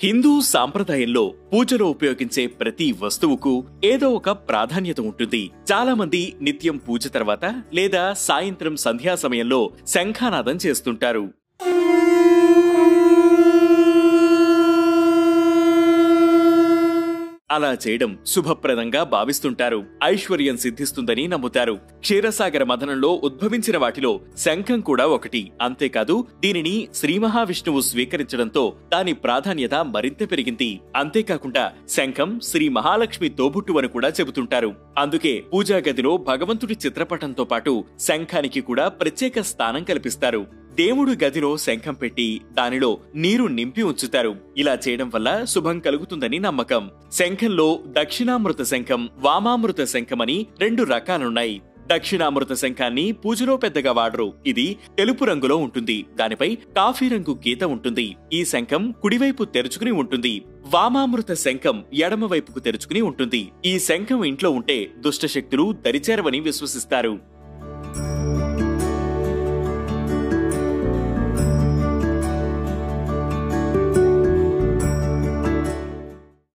హిందూ సాంప్రదాయంలో పూజలో ఉపయోగించే ప్రతి వస్తువుకు ఏదో ఒక ప్రాధాన్యత ఉంటుంది. చాలా మంది నిత్యం పూజ తర్వాత లేదా సాయంత్రం సంధ్యా సమయంలో శంఖానాదం చేస్తుంటారు. అలా చేయడం శుభప్రదంగా భావిస్తుంటారు. ఐశ్వర్యం సిద్ధిస్తుందని నమ్ముతారు. క్షీరసాగర మథనంలో ఉద్భవించిన వాటిలో శంఖం కూడా ఒకటి. అంతేకాదు దీనిని శ్రీ మహావిష్ణువు స్వీకరించడంతో దాని ప్రాధాన్యత మరింత పెరిగింది. అంతేకాకుండా శంఖం శ్రీ మహాలక్ష్మి తోబుట్టువని కూడా చెబుతుంటారు. అందుకే పూజా గదిలో భగవంతుడి చిత్రపటంతో పాటు శంఖానికి కూడా ప్రత్యేక స్థానం కల్పిస్తారు. దేవుడు గదిలో శంఖం పెట్టి దానిలో నీరు నింపి ఉంచుతారు. ఇలా చేయడం వల్ల శుభం కలుగుతుందని నమ్మకం. శంఖంలో దక్షిణామృత శంఖం, వామామృత శంఖమని 2 రకాలున్నాయి. దక్షిణామృత శంఖాన్ని పూజలో పెద్దగా వాడరు. ఇది తెలుపు రంగులో ఉంటుంది. దానిపై కాఫీ రంగు గీత ఉంటుంది. ఈ శంఖం కుడివైపు తెరుచుకుని ఉంటుంది. వామామృత శంఖం ఎడమవైపుకు తెరుచుకుని ఉంటుంది. ఈ శంఖం ఇంట్లో ఉంటే దుష్టశక్తులు దరిచేరవని విశ్వసిస్తారు.